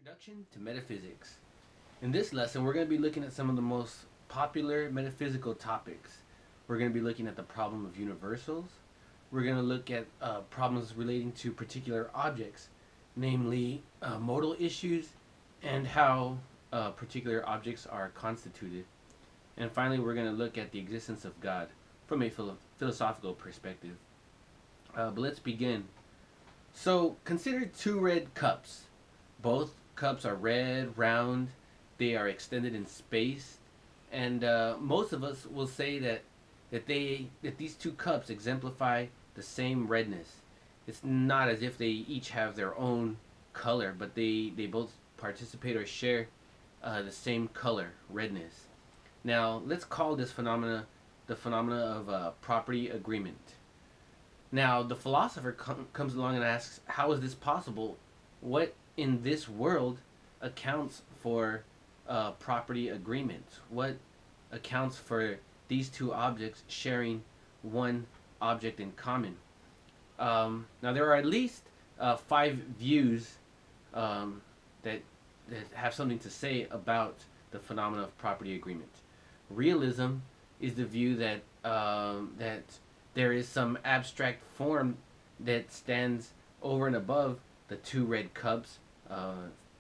Introduction to Metaphysics. In this lesson, we're going to be looking at some of the most popular metaphysical topics. We're going to be looking at the problem of universals. We're going to look at problems relating to particular objects, namely modal issues and how particular objects are constituted. And finally, we're going to look at the existence of God from a philosophical perspective. But let's begin. So, consider two red cups. Both cups are red, round, they are extended in space, and most of us will say that these two cups exemplify the same redness. It's not as if they each have their own color, but they both participate or share the same color, redness. Now, let's call this phenomena the phenomena of property agreement. Now, the philosopher comes along and asks, how is this possible? What in this world accounts for property agreement? What accounts for these two objects sharing one object in common? Now, there are at least 5 views that have something to say about the phenomena of property agreement. Realism is the view that that there is some abstract form that stands over and above the two red cups,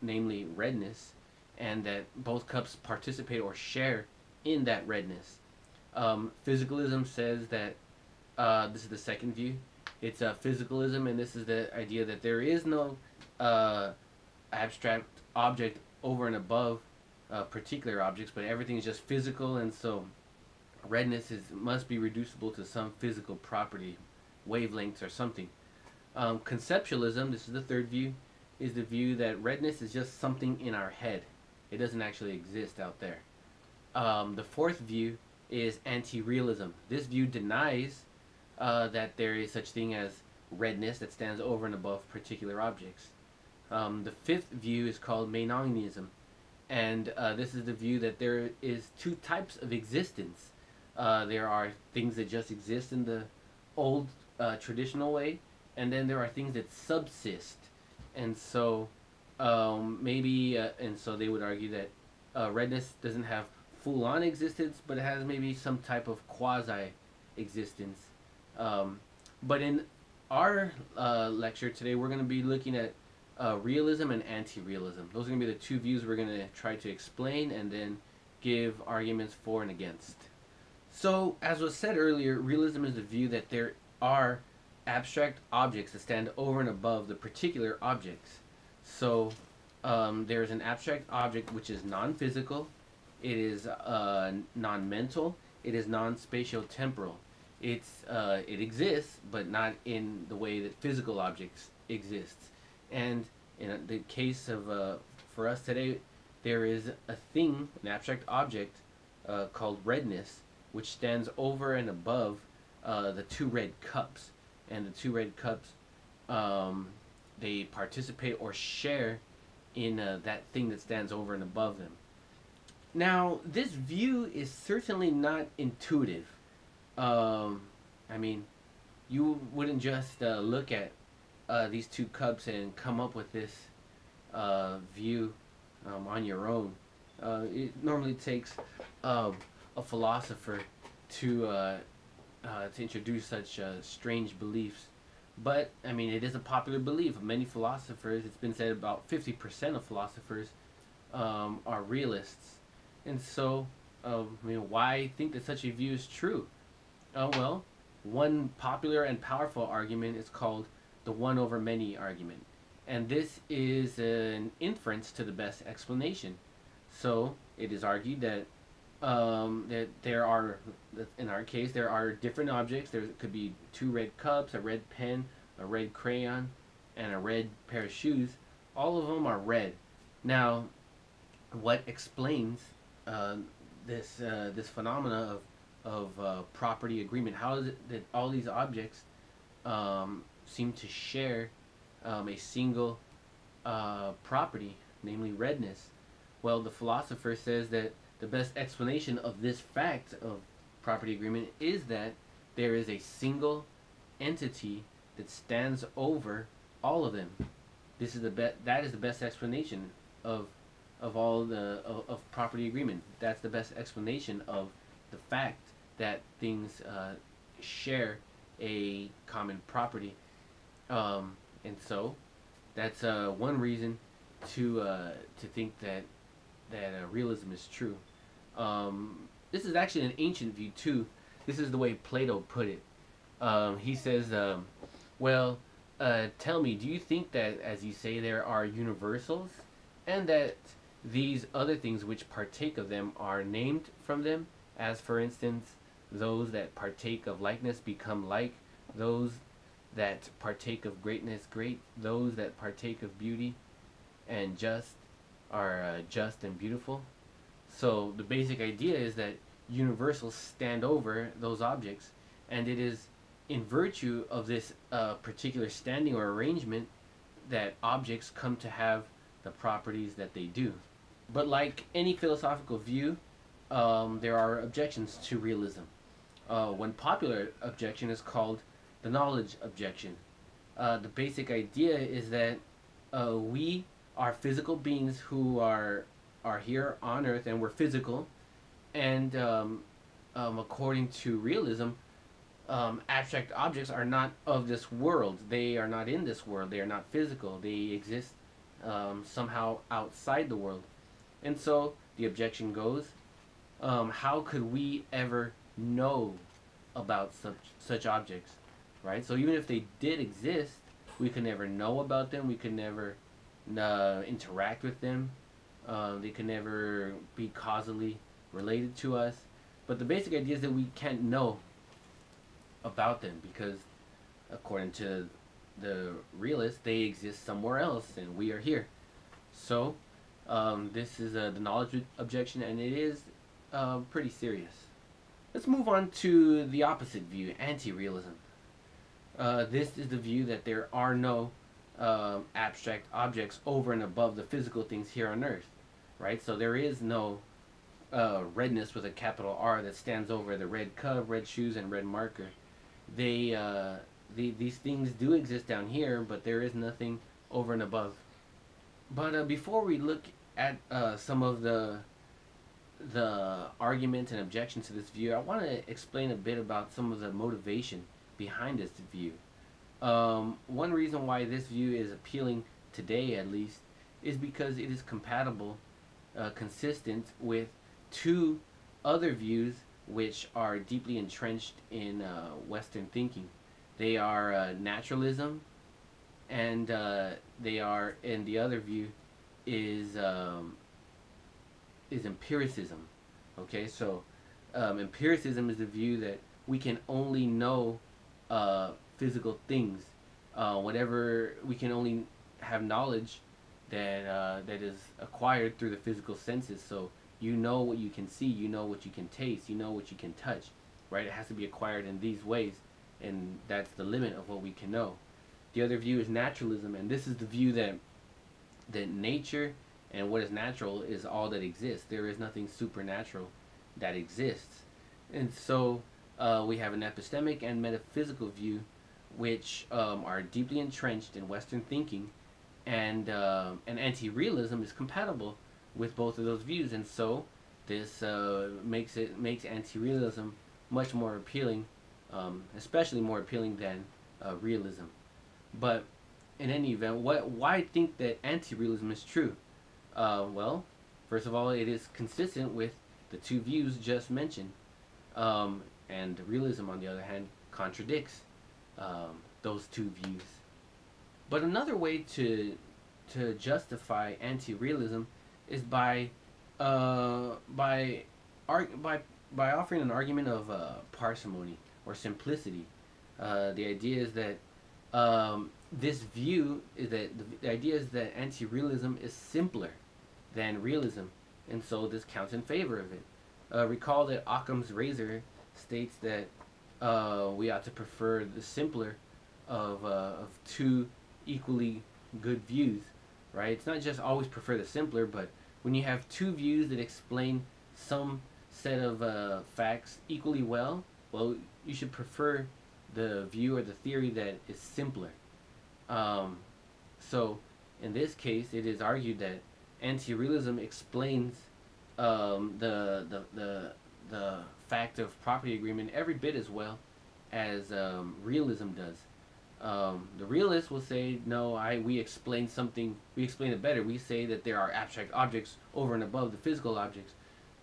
namely redness, and that both cups participate or share in that redness. Physicalism says that this is the second view. It's physicalism, and this is the idea that there is no abstract object over and above particular objects, but everything is just physical, and so redness must be reducible to some physical property, wavelengths or something. Conceptualism, this is the third view, is the view that redness is just something in our head. It doesn't actually exist out there. The fourth view is anti-realism. This view denies that there is such thing as redness that stands over and above particular objects. The fifth view is called Mainonism, and this is the view that there is two types of existence. There are things that just exist in the old traditional way, and then there are things that subsist. And so and so they would argue that redness doesn't have full-on existence, but it has maybe some type of quasi-existence. But in our lecture today, we're going to be looking at realism and anti-realism. Those are going to be the two views we're going to try to explain and then give arguments for and against. So, as was said earlier, realism is the view that there are abstract objects that stand over and above the particular objects. So, there's an abstract object which is non-physical, it is non-mental, it is non-spatio-temporal. It exists, but not in the way that physical objects exist. And in the case of, for us today, there is a thing, an abstract object called redness, which stands over and above the two red cups. And the two red cups, they participate or share in that thing that stands over and above them. Now, this view is certainly not intuitive. I mean, you wouldn't just look at these two cups and come up with this view on your own. It normally takes a philosopher to introduce such strange beliefs. But, I mean, it is a popular belief of many philosophers. It's been said about 50% of philosophers are realists. And so, I mean, why think that such a view is true? Well, one popular and powerful argument is called the one over many argument. And this is an inference to the best explanation. So, it is argued that that there are, in our case, there are different objects. There could be two red cups, a red pen, a red crayon, and a red pair of shoes. All of them are red. Now, what explains this phenomena of property agreement? How is it that all these objects seem to share a single property, namely redness? Well, the philosopher says that the best explanation of this fact of property agreement is that there is a single entity that stands over all of them. That is the best explanation of all of property agreement. That's the best explanation of the fact that things share a common property. And so that's one reason to think that realism is true. This is actually an ancient view too. This is the way Plato put it. He says, "Well, tell me, do you think that, as you say, there are universals, and that these other things which partake of them are named from them, as for instance, those that partake of likeness become like, those that partake of greatness great, those that partake of beauty and just are just and beautiful?" So the basic idea is that universals stand over those objects, and it is in virtue of this particular standing or arrangement that objects come to have the properties that they do. But like any philosophical view, there are objections to realism. One popular objection is called the knowledge objection. The basic idea is that we are physical beings who are here on Earth, and we're physical, and according to realism, abstract objects are not of this world. They are not in this world. They are not physical. They exist somehow outside the world. And so the objection goes, how could we ever know about such objects, right? So even if they did exist, we could never know about them. We could never interact with them. They can never be causally related to us. But the basic idea is that we can't know about them because, according to the realists, they exist somewhere else and we are here. So this is the knowledge objection, and it is pretty serious. Let's move on to the opposite view, anti-realism. This is the view that there are no abstract objects over and above the physical things here on Earth, right? So there is no redness with a capital R that stands over the red cup, red shoes, and red marker. These things do exist down here, but there is nothing over and above. But before we look at some of the arguments and objections to this view, I want to explain a bit about some of the motivation behind this view. One reason why this view is appealing today, at least, is because it is compatible, consistent with two other views which are deeply entrenched in Western thinking. They are naturalism, and the other view is empiricism. Okay, so empiricism is the view that we can only know physical things. Whatever, we can only have knowledge that is acquired through the physical senses. So you know what you can see, you know what you can taste, you know what you can touch, right? It has to be acquired in these ways, and that's the limit of what we can know. The other view is naturalism, and this is the view that nature and what is natural is all that exists. There is nothing supernatural that exists. And so we have an epistemic and metaphysical view which are deeply entrenched in Western thinking, and anti-realism is compatible with both of those views, and so this makes anti-realism much more appealing, especially more appealing than realism. But in any event, why think that anti-realism is true? Well, first of all, it is consistent with the two views just mentioned, and realism, on the other hand, contradicts those two views. But another way to justify anti-realism is by offering an argument of parsimony or simplicity. The idea is that this view is that the idea is that anti-realism is simpler than realism, and so this counts in favor of it. Recall that Occam's razor states that we ought to prefer the simpler of two equally good views, right? It's not just always prefer the simpler, but when you have two views that explain some set of facts equally well, you should prefer the view or the theory that is simpler. So in this case, it is argued that anti-realism explains the fact of property agreement every bit as well as realism does. The realist will say, no, we explain something, we explain it better. We say that there are abstract objects over and above the physical objects.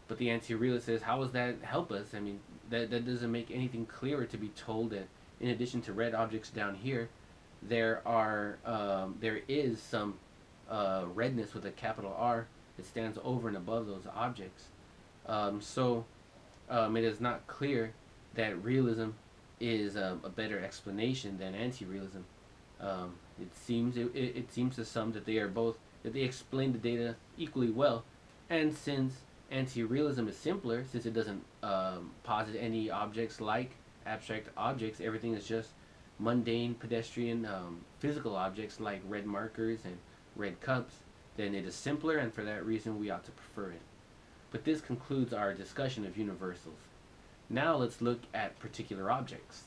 But the anti-realist says, how does that help us? I mean, that doesn't make anything clearer to be told that in addition to red objects down here, there is some redness with a capital R that stands over and above those objects. It is not clear that realism is a better explanation than anti-realism. It seems to some that they explain the data equally well, and since anti-realism is simpler, since it doesn't posit any objects like abstract objects, everything is just mundane, pedestrian, physical objects like red markers and red cups, then it is simpler, and for that reason we ought to prefer it. But this concludes our discussion of universals. Now let's look at particular objects.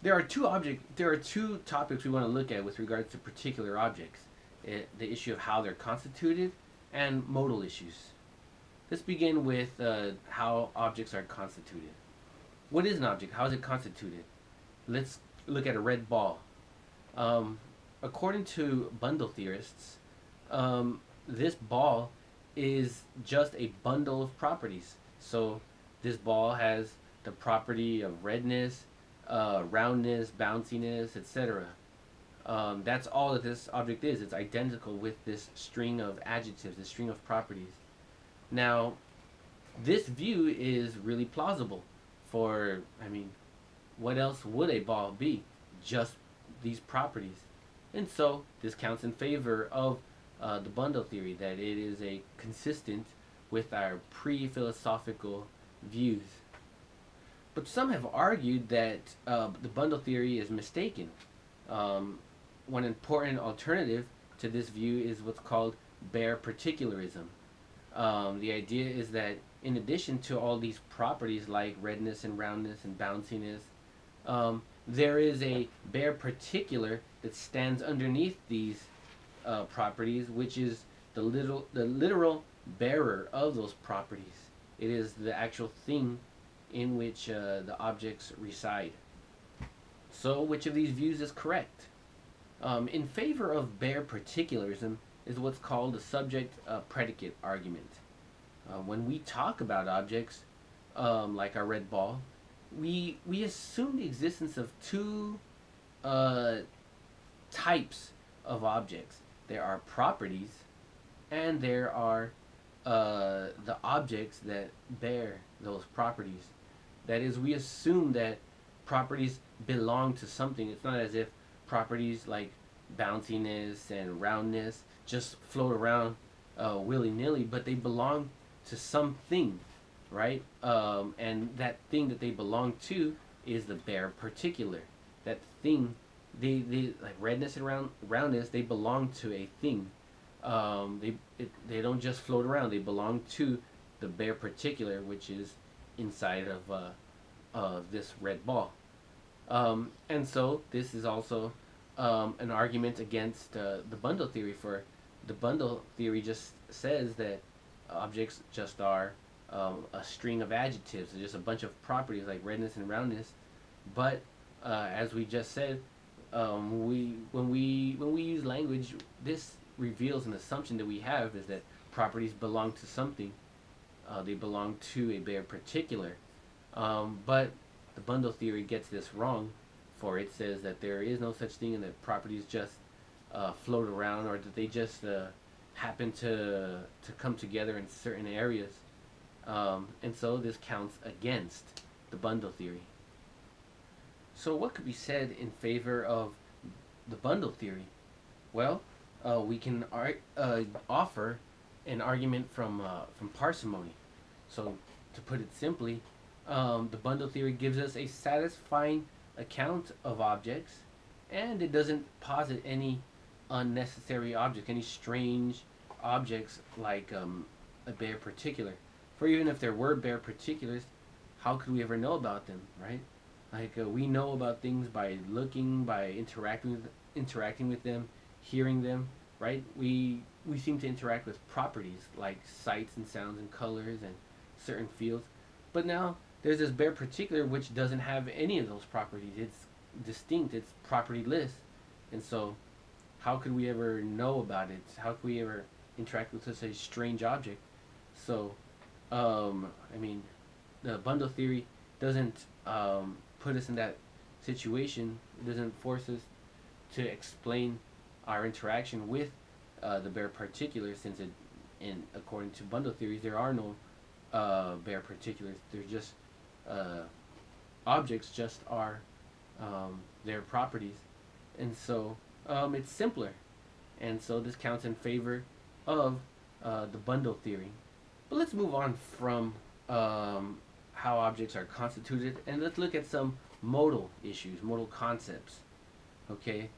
There are two topics we want to look at with regards to particular objects. The issue of how they're constituted and modal issues. Let's begin with how objects are constituted. What is an object? How is it constituted? Let's look at a red ball. According to bundle theorists, this ball is just a bundle of properties. So this ball has the property of redness, roundness, bounciness, etc. That's all that this object is. It's identical with this string of adjectives, this string of properties. Now, this view is really plausible for, what else would a ball be? Just these properties. And so, this counts in favor of the bundle theory, that it is consistent with our pre-philosophical views. But some have argued that the bundle theory is mistaken. One important alternative to this view is what's called bare particularism. The idea is that in addition to all these properties like redness and roundness and bounciness, there is a bare particular that stands underneath these properties, which is the literal bearer of those properties. It is the actual thing in which the objects reside. So, which of these views is correct? In favor of bare particularism is what's called the subject-predicate argument. When we talk about objects, like our red ball, we assume the existence of two types of objects. There are properties, and there are the objects that bear those properties. That is, we assume that properties belong to something. It's not as if properties like bounciness and roundness just float around willy-nilly, but they belong to something, right? And that thing that they belong to is the bare particular. That thing, they like redness and roundness, they belong to a thing. They don't just float around. They belong to the bare particular, which is inside of this red ball. And so this is also an argument against the bundle theory. For the bundle theory just says that objects just are a string of adjectives, just a bunch of properties like redness and roundness. But as we just said, when we use language, this reveals an assumption that we have, is that properties belong to something. They belong to a bare particular. But the bundle theory gets this wrong, for it says that there is no such thing and that properties just float around, or that they just happen to come together in certain areas. And so this counts against the bundle theory. So what could be said in favor of the bundle theory? Well, we can offer an argument from parsimony. So to put it simply, the bundle theory gives us a satisfying account of objects, and it doesn't posit any unnecessary objects, any strange objects like a bare particular. For even if there were bare particulars, how could we ever know about them, right? Like we know about things by looking, by interacting with them, hearing them. right? We seem to interact with properties like sights and sounds and colors and certain fields, but now there's this bare particular which doesn't have any of those properties. It's distinct. It's propertyless, and so how could we ever know about it? How could we ever interact with such a strange object? So, I mean, the bundle theory doesn't put us in that situation. It doesn't force us to explain our interaction with the bare particulars, since it, in according to bundle theories, there are no bare particulars. They're just uh, objects, just are their properties, and so it's simpler, and so this counts in favor of the bundle theory. But let's move on from how objects are constituted, and let's look at some modal issues, modal concepts. Okay,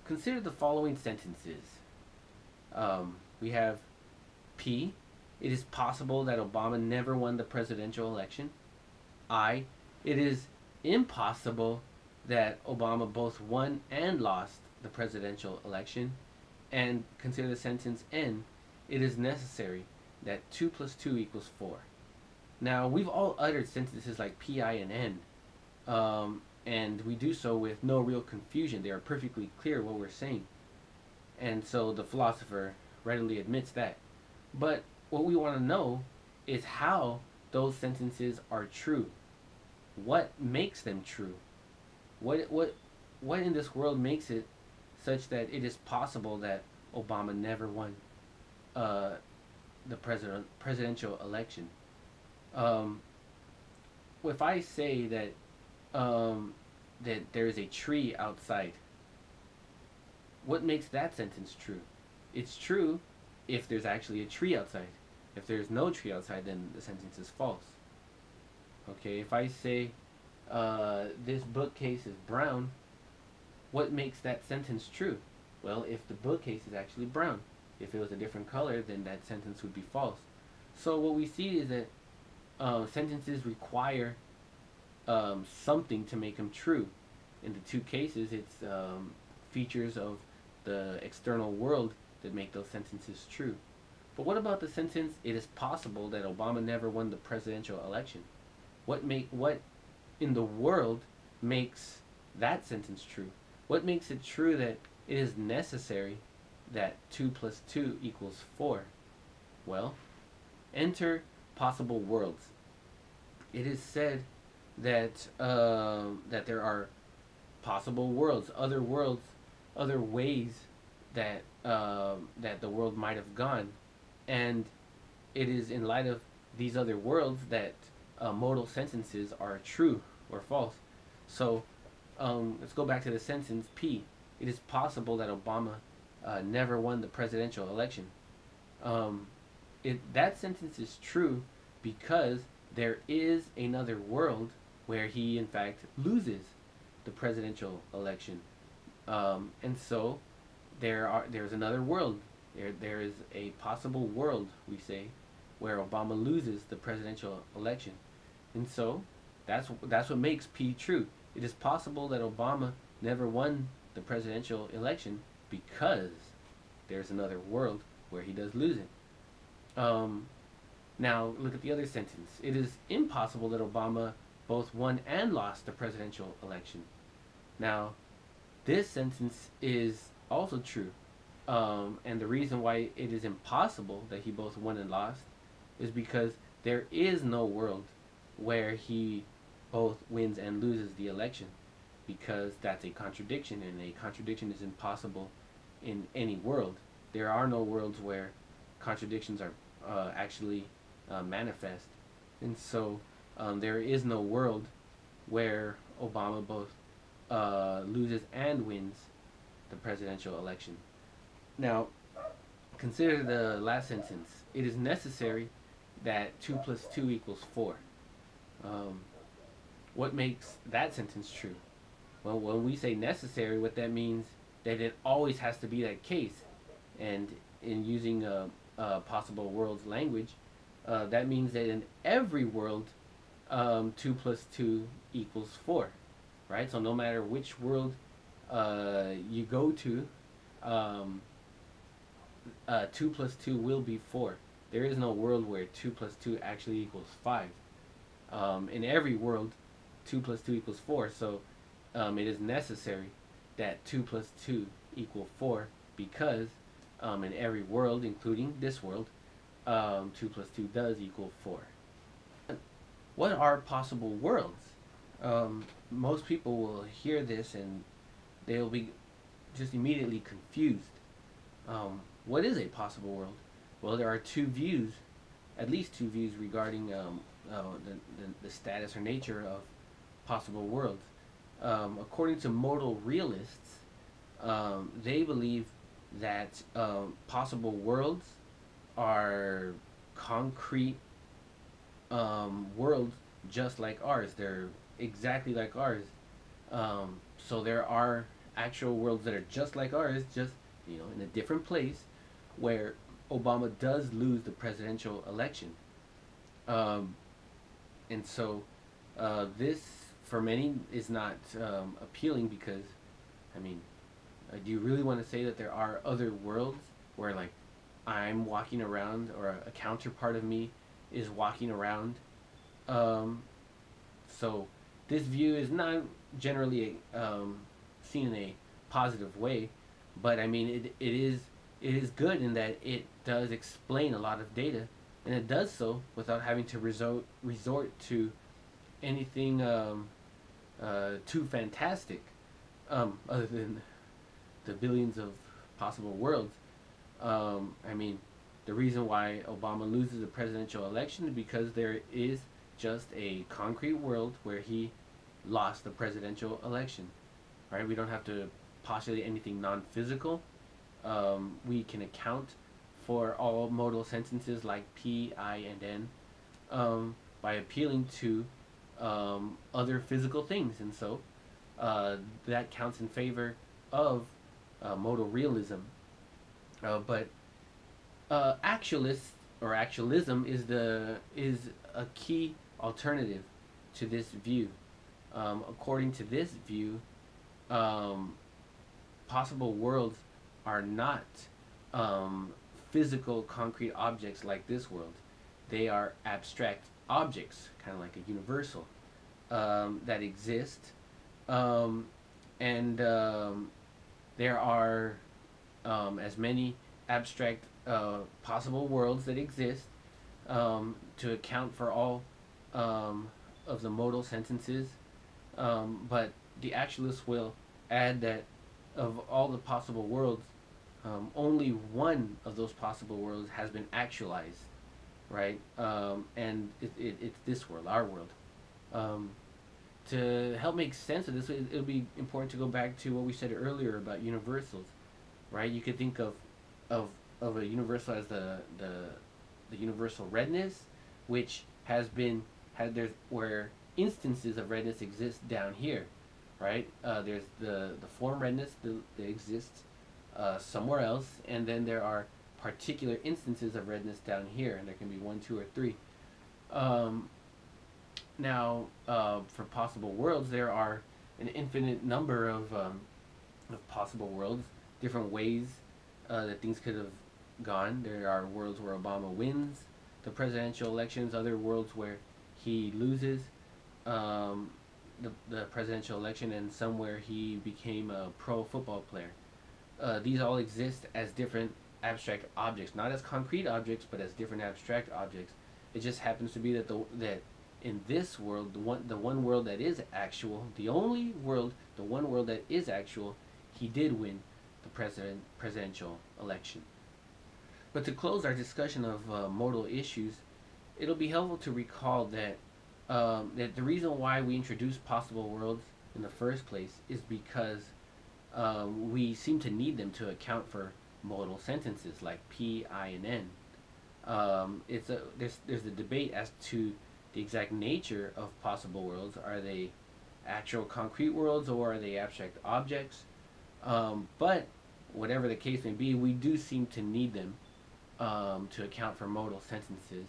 consider the following sentences. We have P. It is possible that Obama never won the presidential election. I. It is impossible that Obama both won and lost the presidential election. And consider the sentence N. It is necessary that 2 plus 2 equals 4. Now, we've all uttered sentences like P, I, and N, and we do so with no real confusion. They are perfectly clear what we're saying. And so the philosopher readily admits that. But what we want to know is how those sentences are true. What makes them true? What in this world makes it such that it is possible that Obama never won the presidential election? If I say that that there is a tree outside, what makes that sentence true? It's true if there's actually a tree outside. If there's no tree outside, then the sentence is false. Okay, if I say this bookcase is brown, what makes that sentence true? Well, if the bookcase is actually brown. If it was a different color, then that sentence would be false. So what we see is that sentences require something to make them true. In the two cases, it's features of the external world that make those sentences true. But what about the sentence, it is possible that Obama never won the presidential election? What in the world makes that sentence true? What makes it true that it is necessary that 2 plus 2 equals 4? Well, enter possible worlds. It is said that that there are possible worlds, other ways that that the world might have gone, and it is in light of these other worlds that modal sentences are true or false. So let's go back to the sentence P. It is possible that Obama never won the presidential election. That sentence is true because there is another world where he in fact loses the presidential election, and so there's another world. There is a possible world, we say, where Obama loses the presidential election, and so that's what makes P true. It is possible that Obama never won the presidential election because there's another world where he does lose it. Now look at the other sentence. It is impossible that Obama both won and lost the presidential election. Now, this sentence is also true, and the reason why it is impossible that he both won and lost is because there is no world where he both wins and loses the election, because that's a contradiction, and a contradiction is impossible in any world. There are no worlds where contradictions are actually manifest, and so there is no world where Obama both loses and wins the presidential election. Now, consider the last sentence. It is necessary that 2 plus 2 equals 4. What makes that sentence true? Well, when we say necessary, what that means that it always has to be that case. And in using possible worlds language, that means that in every world, 2 plus 2 equals 4, right? So no matter which world you go to, 2 plus 2 will be 4. There is no world where 2 plus 2 actually equals 5. In every world, 2 plus 2 equals 4. So it is necessary that 2 plus 2 equal 4 because in every world, including this world, 2 plus 2 does equal 4. What are possible worlds? Most people will hear this and they'll be just immediately confused. What is a possible world? Well, there are two views, at least two views regarding the status or nature of possible worlds. According to modal realists, they believe that possible worlds are concrete worlds just like ours. They're exactly like ours. So there are actual worlds that are just like ours, just in a different place, where Obama does lose the presidential election. And so this, for many, is not appealing because, I mean, do you really want to say that there are other worlds where, like, I'm walking around or a counterpart of me is walking around? So this view is not generally seen in a positive way, but I mean it is good in that it does explain a lot of data, and it does so without having to resort to anything too fantastic, other than the billions of possible worlds. I mean, the reason why Obama loses the presidential election is because there is just a concrete world where he lost the presidential election. Right? We don't have to postulate anything non-physical. We can account for all modal sentences like P, I, and N by appealing to other physical things, and so that counts in favor of modal realism. But actualist or actualism is a key alternative to this view. According to this view, possible worlds are not physical concrete objects like this world. They are abstract objects, kind of like a universal, that exist, and there are as many abstract possible worlds that exist to account for all of the modal sentences, but the actualists will add that of all the possible worlds, only one of those possible worlds has been actualized, right? And it's this world, our world. To help make sense of this, it'll be important to go back to what we said earlier about universals, right? You could think of a universal as the universal redness, which there's where instances of redness exist down here, right? There's the form redness that exists somewhere else, and then there are particular instances of redness down here, and there can be 1, 2, or 3. Now, for possible worlds, there are an infinite number of possible worlds, different ways that things could have gone. There are worlds where Obama wins the presidential elections, other worlds where he loses the presidential election, and some where he became a pro football player. These all exist as different abstract objects, not as concrete objects, but as different abstract objects. It just happens to be that that in this world, the one world that is actual, the one world that is actual, he did win the presidential election. But to close our discussion of modal issues, it'll be helpful to recall that that the reason why we introduce possible worlds in the first place is because we seem to need them to account for modal sentences like P, I, and N. There's a debate as to the exact nature of possible worlds. Are they actual concrete worlds or are they abstract objects? But whatever the case may be, we do seem to need them to account for modal sentences.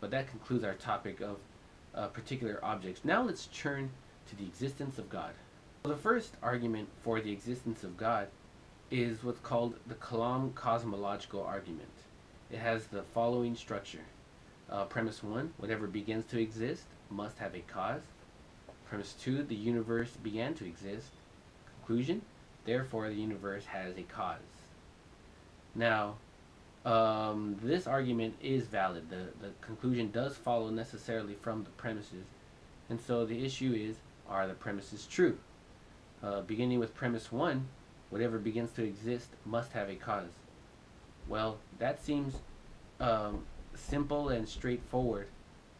But that concludes our topic of particular objects. Now let's turn to the existence of God. The first argument for the existence of God is what's called the Kalam cosmological argument. It has the following structure. Premise 1, whatever begins to exist must have a cause. Premise 2, the universe began to exist. Conclusion, therefore the universe has a cause. Now, this argument is valid. The conclusion does follow necessarily from the premises. And so the issue is, are the premises true? Beginning with premise 1, whatever begins to exist must have a cause. Well, that seems simple and straightforward.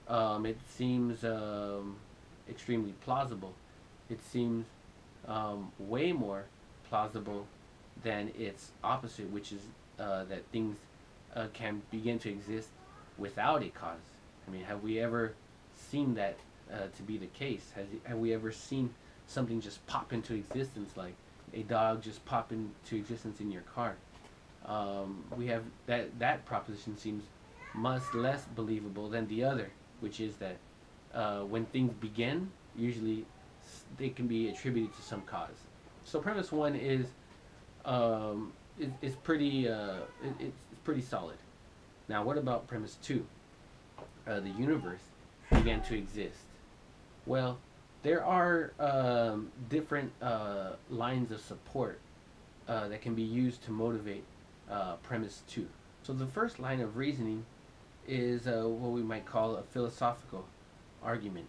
It seems extremely plausible. It seems way more plausible than its opposite, which is that things can begin to exist without a cause. I mean, have we ever seen that to be the case? Have we ever seen something just pop into existence, like a dog just pop into existence in your car? We have that proposition seems much less believable than the other, which is that when things begin, usually they can be attributed to some cause. So premise 1 is pretty it's pretty solid. Now, what about premise 2? The universe began to exist. Well, there are different lines of support that can be used to motivate premise 2. So the first line of reasoning is what we might call a philosophical argument.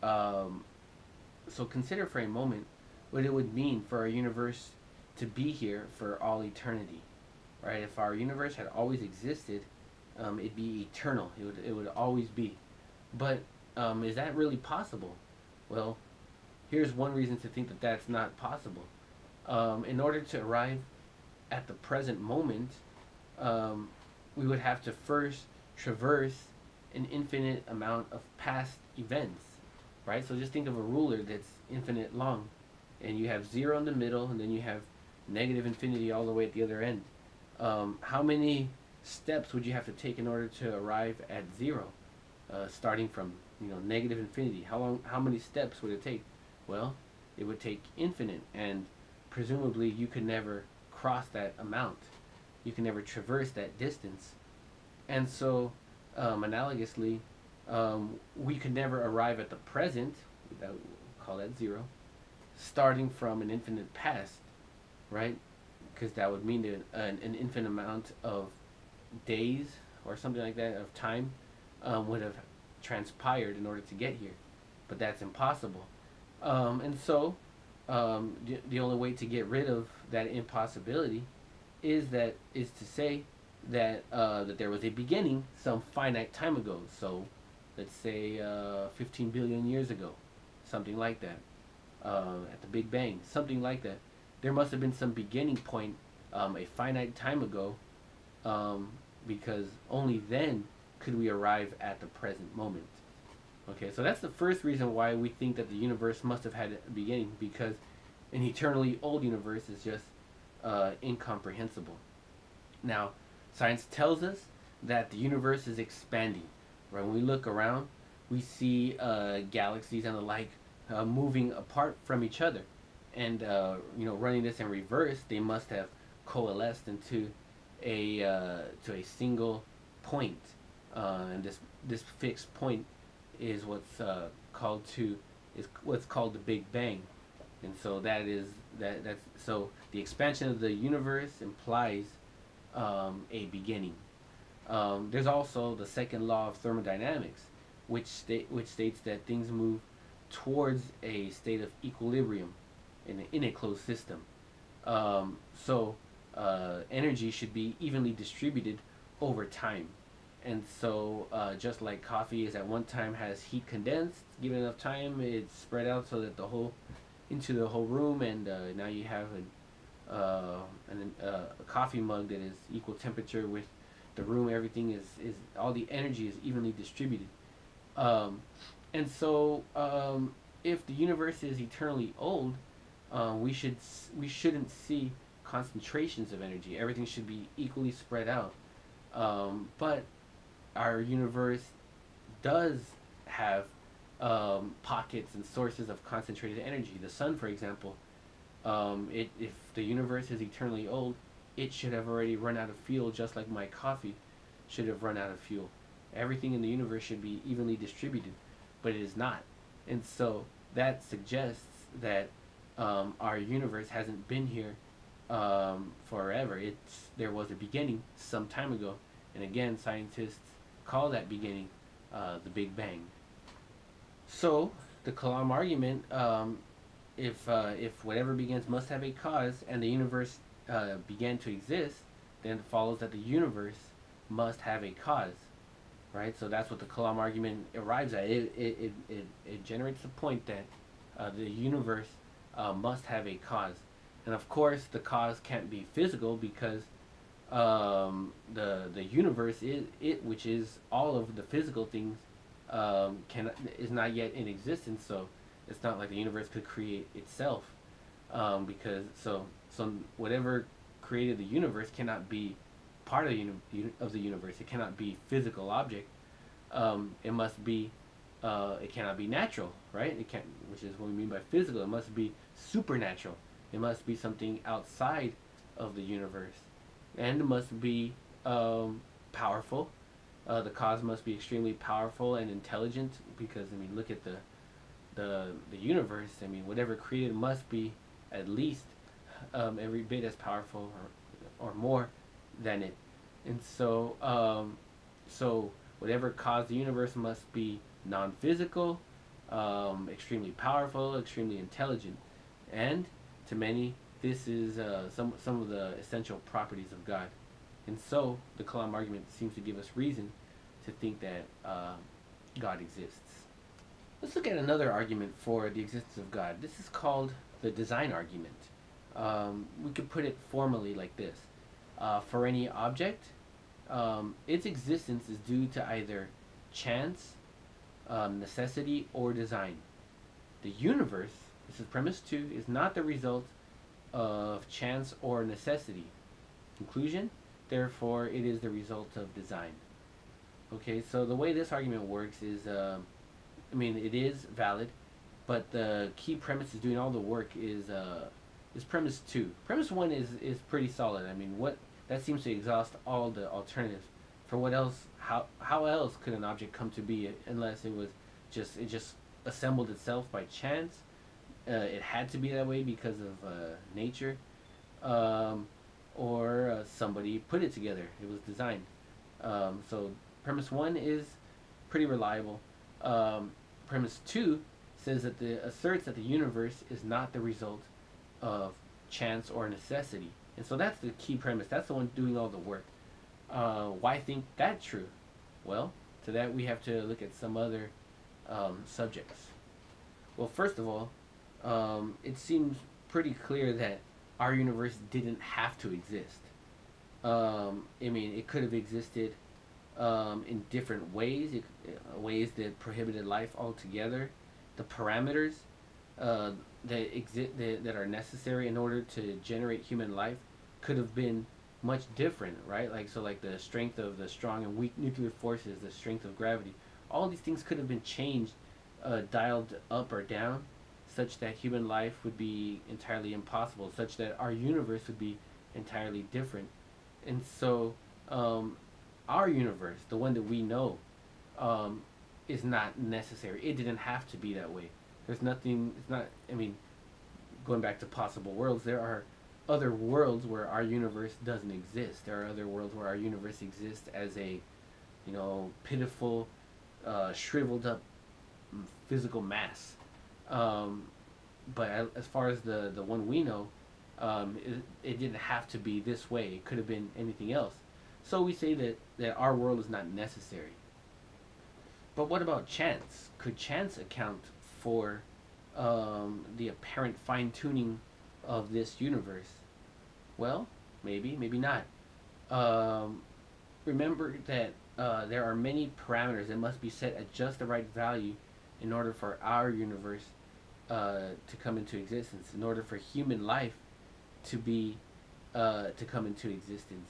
So consider for a moment what it would mean for our universe to be here for all eternity, right? If our universe had always existed, it'd be eternal. It would always be. But is that really possible? Well, here's one reason to think that that's not possible. In order to arrive at the present moment, we would have to first traverse an infinite amount of past events, right? So just think of a ruler that's infinite long, and you have 0 in the middle, and then you have negative infinity all the way at the other end. How many steps would you have to take in order to arrive at 0, starting from negative infinity? How many steps would it take? Well, it would take infinite, and presumably you could never cross that amount. You can never traverse that distance. And so, analogously, we could never arrive at the present, that we'll call that 0, starting from an infinite past, right? Because that would mean that an infinite amount of days or something like that of time would have transpired in order to get here. But that's impossible. And so, the only way to get rid of that impossibility is to say that that there was a beginning some finite time ago. So let's say 15 billion years ago, something like that, at the Big Bang, something like that. There must have been some beginning point a finite time ago, because only then could we arrive at the present moment. Okay, so that's the first reason why we think that the universe must have had a beginning, because an eternally old universe is just incomprehensible. Now, science tells us that the universe is expanding. Right? When we look around, we see galaxies and the like moving apart from each other, and running this in reverse, they must have coalesced into a single point, and this fixed point is what's called the Big Bang. And so that's so the expansion of the universe implies a beginning. There's also the second law of thermodynamics, which states that things move towards a state of equilibrium in a closed system. So energy should be evenly distributed over time. And so just like coffee is at one time has heat condensed, given enough time, it's spread out so that into the whole room, and now you have a coffee mug that is equal temperature with the room. Everything is all the energy is evenly distributed. And so if the universe is eternally old, we shouldn't see concentrations of energy. Everything should be equally spread out. But our universe does have pockets and sources of concentrated energy. The sun, for example, If the universe is eternally old, it should have already run out of fuel, just like my coffee should have run out of fuel. Everything in the universe should be evenly distributed, but it is not. And so that suggests that our universe hasn't been here forever. There was a beginning some time ago, and again, scientists call that beginning the Big Bang. So the Kalam argument, if whatever begins must have a cause, and the universe began to exist, then it follows that the universe must have a cause, right? So that's what the Kalam argument arrives at. It generates the point that the universe must have a cause, and of course the cause can't be physical because the universe is it, which is all of the physical things, can is not yet in existence. So it's not like the universe could create itself, because so whatever created the universe cannot be part of of the universe. It cannot be physical object. It must be it cannot be natural, right? It can't, which is what we mean by physical. It must be supernatural. It must be something outside of the universe, and it must be powerful. The cause must be extremely powerful and intelligent, because I mean, look at the universe. I mean, whatever created must be at least every bit as powerful or more than it. And so whatever caused the universe must be non-physical, extremely powerful, extremely intelligent, and to many, this is some of the essential properties of God. And so the Kalam argument seems to give us reason to think that God exists. Let's look at another argument for the existence of God. This is called the design argument. We could put it formally like this. For any object, its existence is due to either chance, necessity, or design. The universe, this is premise 2, is not the result of chance or necessity. Conclusion, therefore, it is the result of design. Okay, so the way this argument works is, I mean, it is valid, but the key premise is doing all the work is premise 2. Premise 1 is pretty solid. I mean, what that seems to exhaust all the alternatives. For what else? How else could an object come to be unless it just assembled itself by chance? It had to be that way because of nature, or somebody put it together. It was designed. So premise 1 is pretty reliable. Premise 2 says that asserts that the universe is not the result of chance or necessity. And so that's the key premise. That's the one doing all the work. Why think that true? Well, to that we have to look at some other subjects. Well, first of all, it seems pretty clear that our universe didn't have to exist. I mean, it could have existed in different ways, ways that prohibited life altogether. The parameters that are necessary in order to generate human life could have been much different, right? Like the strength of the strong and weak nuclear forces, the strength of gravity, all these things could have been changed, dialed up or down, such that human life would be entirely impossible, such that our universe would be entirely different. And so our universe, the one that we know, is not necessary. It didn't have to be that way. There's nothing, it's not, I mean, going back to possible worlds, there are other worlds where our universe doesn't exist. There are other worlds where our universe exists as a, pitiful, shriveled up physical mass. But as far as the one we know, it didn't have to be this way. It could have been anything else. So we say that our world is not necessary. But what about chance? Could chance account for the apparent fine-tuning of this universe? Well, maybe, maybe not. Remember that there are many parameters that must be set at just the right value in order for our universe to come into existence, in order for human life to come into existence.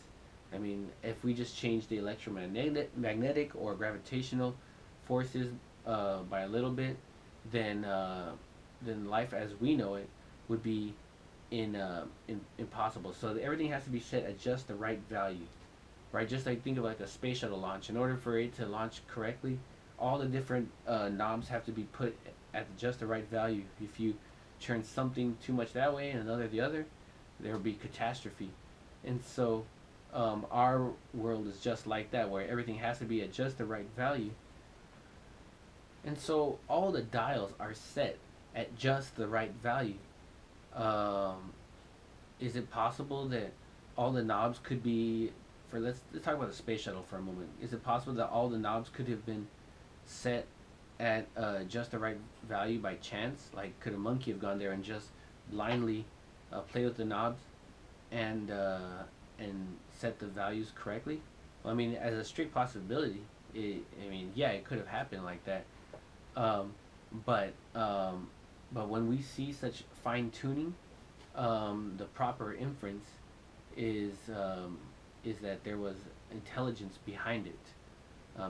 I mean, if we just change the electromagnetic or gravitational forces by a little bit, then life as we know it would be impossible. So everything has to be set at just the right value, right? Just like think of like a space shuttle launch. In order for it to launch correctly, all the different knobs have to be put at just the right value. If you turn something too much that way and another the other, there will be catastrophe. And so our world is just like that, where everything has to be at just the right value. And so all the dials are set at just the right value. Um, is it possible that all the knobs could be for let's talk about the space shuttle for a moment. Is it possible that all the knobs could have been set at just the right value by chance? Like, could a monkey have gone there and just blindly play with the knobs and set the values correctly? Well, I mean, as a strict possibility, I mean, yeah, it could have happened like that. Um, but um, but when we see such fine tuning, the proper inference is is that there was intelligence behind it.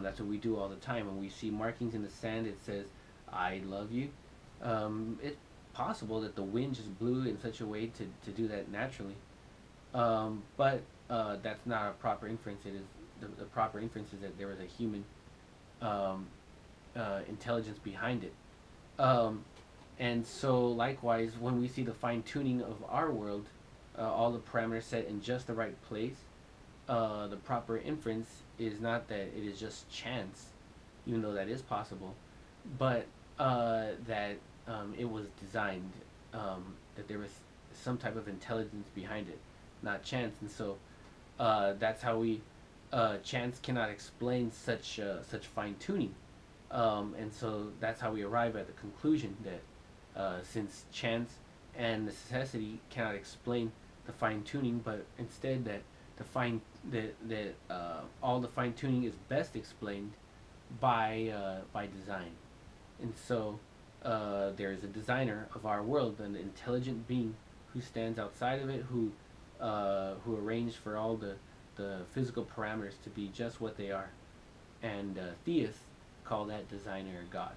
That's what we do all the time. When we see markings in the sand, it says, "I love you." It's possible that the wind just blew in such a way to do that naturally, but that's not a proper inference. It is the proper inference is that there was a human um, intelligence behind it. Um, and so, likewise, when we see the fine tuning of our world, all the parameters set in just the right place, the proper inference is not that it is just chance, even though that is possible, but that it was designed, that there was some type of intelligence behind it, not chance. And so that's how we chance cannot explain such fine tuning, and so that's how we arrive at the conclusion that since chance and necessity cannot explain the fine tuning, but instead that the fine that all the fine tuning is best explained by design. And so there is a designer of our world, an intelligent being who stands outside of it, who arranged for all the physical parameters to be just what they are. And theists call that designer God.